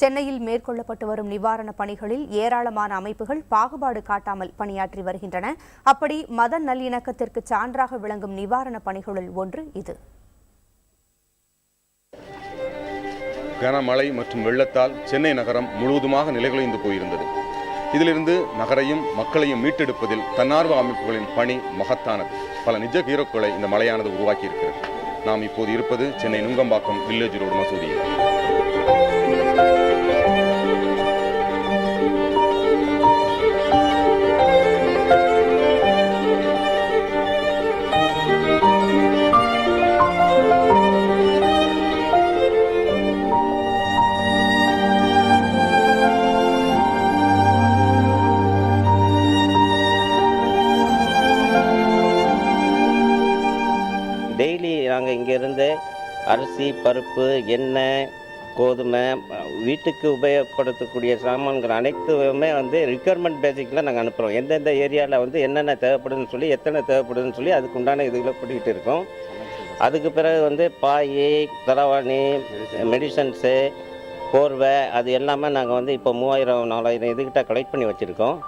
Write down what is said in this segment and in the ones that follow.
சென்னையில் மேற்கொள்ளப்பட்டு வரும் நிவாரணப் பணிகளில் ஏராளமான அமைப்புகள் பாகுபாடு காட்டாமல் பணியாற்றி வருகின்றன. அப்படி மத நல்லிணக்கத்திற்கு சான்றாக விளங்கும் நிவாரணப் பணிகளுள் ஒன்று இது. கனமழை மற்றும் வெள்ளத்தால் சென்னை நகரம் முழுவதுமாக நிலைகுலைந்து போயிருந்தது. இதிலிருந்து நகரையும் மக்களையும் மீட்டெடுப்பதில் தன்னார்வ அமைப்புகளின் பணி மகத்தானது. பல நிஜ ஹீரோக்களை இந்த மழையானது உருவாக்கியிருக்கிறது. நாம் இப்போது இருப்பது சென்னை நுங்கம்பாக்கம் வில்லேஜ் ரோடு மசூதியில். டெய்லி நாங்கள் இங்கேருந்து அரிசி, பருப்பு, எண்ணெய், கோதுமை, வீட்டுக்கு உபயோகப்படுத்தக்கூடிய சாமான்கள் அனைத்துமே ரிக்யர்மெண்ட் பேசிக்கில் நாங்கள் அனுப்புகிறோம். எந்தெந்த ஏரியாவில் என்னென்ன தேவைப்படுதுன்னு சொல்லி, எத்தனை தேவைப்படுதுன்னு சொல்லி அதுக்கு உண்டான இதுகளை பண்ணிக்கிட்டு இருக்கோம். அதுக்கு பிறகு பாய், தலவாணி, மெடிசன்ஸு, போர்வை, அது எல்லாமே நாங்கள் இப்போ 3000-4000 இதுக்கிட்ட கலெக்ட் பண்ணி வச்சுருக்கோம்.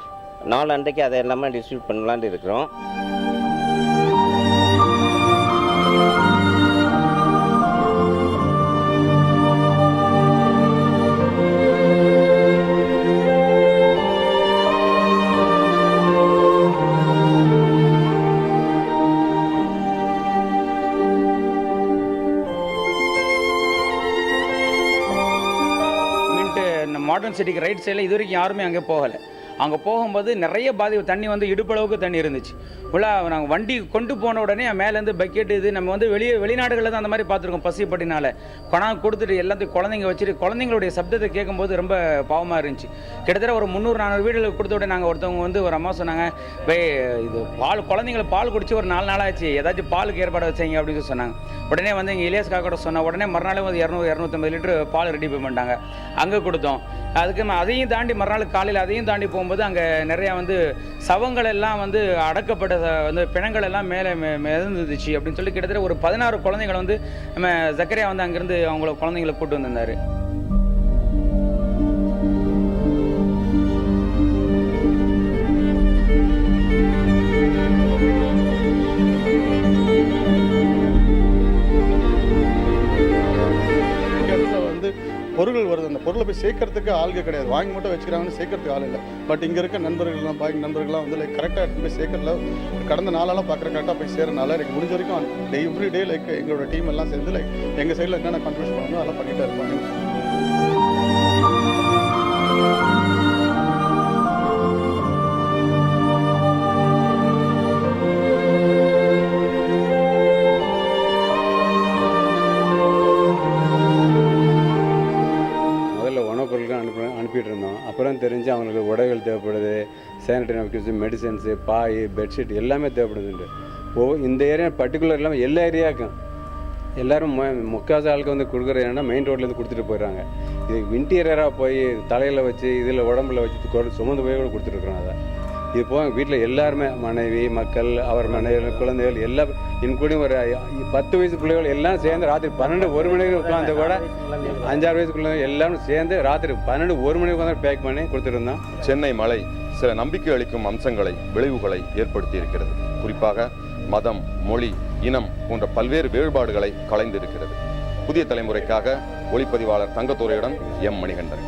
நாளன்றைக்கு அதை எல்லாமே டிஸ்ட்ரிபியூட் பண்ணலான்னு இருக்கிறோம். மாடர்ன் சிட்டிக்கு ரைட் சைடில் இது வரைக்கும் யாருமே அங்கே போகலை. அங்கே போகும்போது நிறைய பாதிப்பு, தண்ணி இடுப்பளவுக்கு தண்ணி இருந்துச்சு. ஃபுல்லாக நாங்கள் வண்டி கொண்டு போன உடனே மேலேருந்து பக்கெட் இது நம்ம வெளிநாடுகளில் தான் அந்த மாதிரி பார்த்துருக்கோம். பசிப்பட்டினால கொண்டாந்து கொடுத்துட்டு எல்லாத்தையும் குழந்தைங்க வச்சுட்டு குழந்தைங்களுடைய சப்தத்தை கேட்கும்போது ரொம்ப பாவமாக இருந்துச்சு. கிட்டத்தட்ட ஒரு 300-400 வீடுகளுக்கு கொடுத்த உடனே நாங்கள் ஒருத்தவங்க ஒரு அம்மா சொன்னாங்க, இது குழந்தைங்களை பால் குடிச்சு ஒரு 4 நாளாச்சு, ஏதாச்சும் பாலுக்கு ஏற்பாடு வச்சீங்க அப்படின்னு சொன்னாங்க. உடனே இங்கே இலியாஸ் காக்கோட சொன்ன உடனே மறுநாளே 200-250 லிட்டர் பால் ரெடி பண்ணிட்டாங்க. அங்கே கொடுத்தோம். அதுக்கு அதையும் தாண்டி மறுநாள் காலையில் அதையும் தாண்டி போகும்போது அங்கே நிறையா சவங்கள் எல்லாம் அடக்கப்பட்ட பிணங்கள் எல்லாம் மேலே மிதந்துச்சு அப்படின்னு சொல்லி கிட்டத்தட்ட ஒரு 16 குழந்தைங்களை நம்ம ஜக்கரியா அங்கேருந்து அவங்கள குழந்தைங்களை கூட்டு வந்திருந்தார். பொருட்கள் வருது, அந்த பொருளை போய் சேர்க்கறதுக்கு ஆளுங்க கிடையாது. வாங்கி மட்டும் வச்சுக்கிறாங்கன்னு சேர்க்கறதுக்கு ஆள் இல்லை. பட் இங்கே இருக்க நண்பர்கள்லாம் பாய்க்கு நண்பர்கள்லாம் கரெக்டாக எடுத்து போய் சேர்க்கறதுல கடந்த நாளெல்லாம் பார்க்குற கரெக்டாக போய் சேரனால எனக்கு முடிஞ்ச வரைக்கும் எவ்ரி டே எங்களோட டீம் எல்லாம் சேர்ந்து எங்கள் சைடில் என்னென்ன கான்ட்ரிபியூஷன் பண்ணணும் அதெல்லாம் பண்ணிகிட்டே இருப்பாங்க. அனுப்பிட்டு இருந்தோம். அப்புறம் தெரிஞ்சு அவங்களுக்கு உடைகள் தேவைப்படுது, சானிடரி நாப்கின்ஸ், மெடிசன்ஸு, பாய், பெட்ஷீட் எல்லாமே தேவைப்படுதுண்டு. இந்த ஏரியா பர்டிகுலர் இல்லாமல் எல்லா ஏரியாவுக்கும் எல்லோரும் முக்கால்வாசி ஆளுக்கு கொடுக்குறது என்னன்னா மெயின் ரோட்லேருந்து கொடுத்துட்டு போயிடுறாங்க. இது இன்டீரியராக போய் தலையில் வச்சு இதில் உடம்புல வச்சு சுமந்து போய் கூட கொடுத்துட்ருக்குறோம். அதை இது போக வீட்டில் எல்லாருமே மனைவி, மக்கள், அவர் மனைவிகள், குழந்தைகள் எல்லாம் இன்க்ளூடிங் ஒரு 10 வயசு பிள்ளைகள் எல்லாம் சேர்ந்து ராத்திரி 12-1 மணிக்கு உட்காந்து கூட 5-6 வயசு பிள்ளைங்க எல்லாரும் சேர்ந்து ராத்திரி 12-1 மணிக்கு உட்காந்து பேக் பண்ணி கொடுத்துருந்தோம். சென்னை மழை சில நம்பிக்கை அளிக்கும் அம்சங்களை, விளைவுகளை ஏற்படுத்தி இருக்கிறது. குறிப்பாக மதம், மொழி, இனம் போன்ற பல்வேறு வேறுபாடுகளை களைந்திருக்கிறது. புதிய தலைமுறைக்காக ஒளிப்பதிவாளர் தங்கத்துறையுடன் எம். மணிகண்டன்.